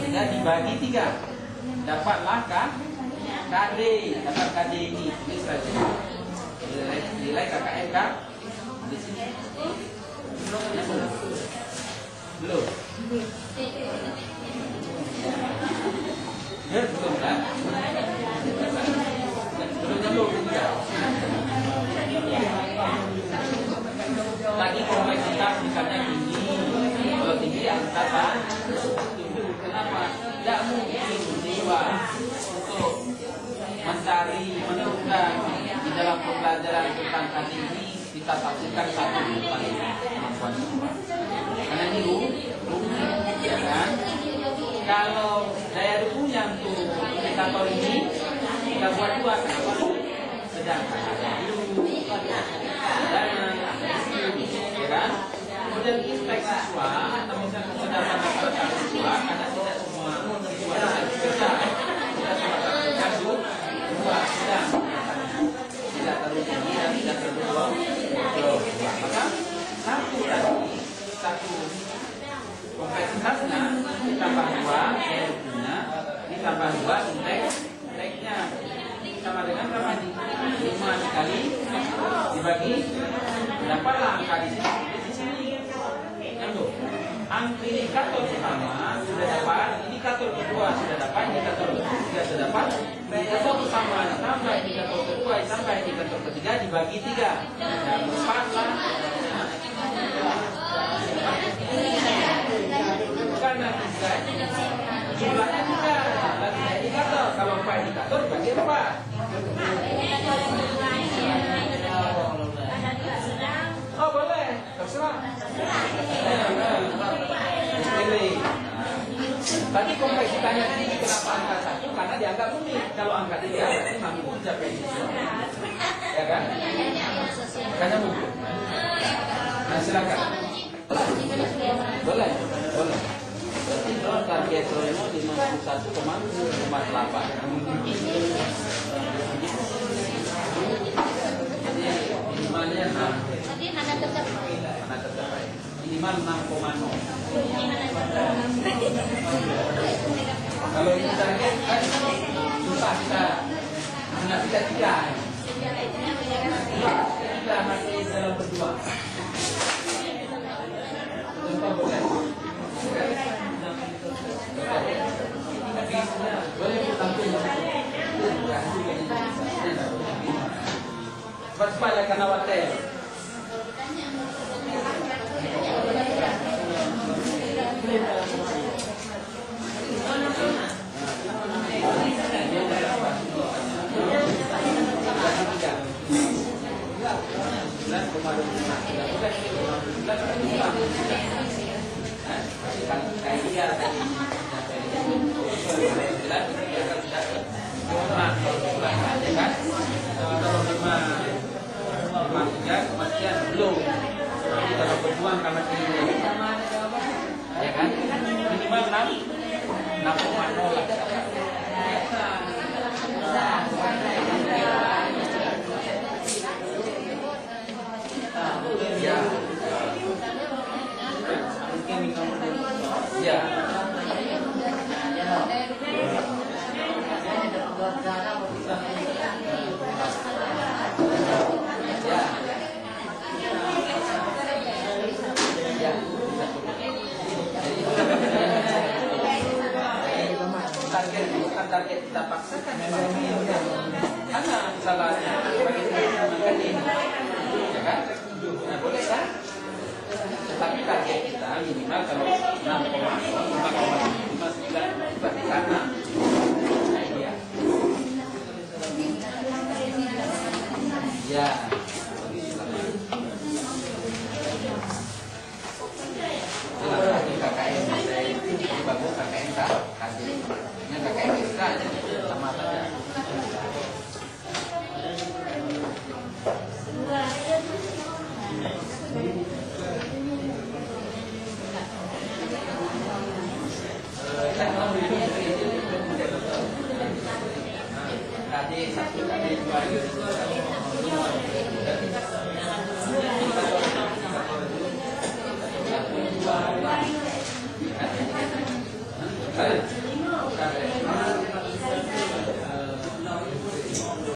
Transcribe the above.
3 dibagi 3. Dapatlah KD. Dapat KD ini. Tulis saja. Nilai KKM kan? Di sini. Belum. Ya, belum kan? Belum nyambung juga. Lagi kompleksitas misalnya tinggi. Kalau tinggi apa? Kenapa? Tidak mungkin jiwa untuk mencari, menemukan di dalam pembelajaran tentang tadi ini kita tafsirkan satu bukan kemampuan semua. Karena ini rumit, ya kan? Kalau daya dukung yang untuk indikator ini kita buat 2, kenapa? Sedangkan ada ya kan? Kemudian impact siswa atau misalnya kecerdasan masyarakat siswa, karena tidak semua siswa cerdas, kita cuma tafsirkan 2 sedang tidak terlalu tinggi dan tidak terlalu low. Maka satu kompleksitasnya ditambah 2 daya dukungnya ditambah 2 indeksnya sama dengan berapa nih? 5 dikali dibagi dapatlah angka di sini. Indikator pertama sudah dapat, indikator kedua sudah dapat, indikator ketiga sudah dapat, indikator pertama tambah indikator kedua tambah indikator ketiga dibagi 3 dan 4 lah. Karena 3 jumlahnya 3 lagi indikator, kalau 4 indikator bagi 4. Oh boleh, terserah. Pilih. Tadi kompleksitasnya tinggi, kenapa angka 1? Karena dianggap unik. Kalau angka 3 berarti mampu mencapai siswa. Ya kan? Makanya mungkin. Nah silakan. Boleh. Berarti target Romo 51,48. Jadi minimalnya 6. Mana tercapai. Minimal 6,0. Kalau ini target kan susah kita mengapikan 3. Kita masih dalam berdua. Contoh boleh. Boleh tampil. Waspada karena watel. Belum. Jadi kalau berjuang karena ini, ya kan? Minimal 6,0 lah. Ya. Mungkin ya. Target kita paksakan karena salahnya bagi teman-teman ini, ya kan? Nah, boleh kan? Tetapi target kita minimal kalau 6,5,9 berarti karena ya. Ya. KKN bagus KKN kajiannya KKN kita sama saja. Tadi 1 kali 2 Nah, Baik.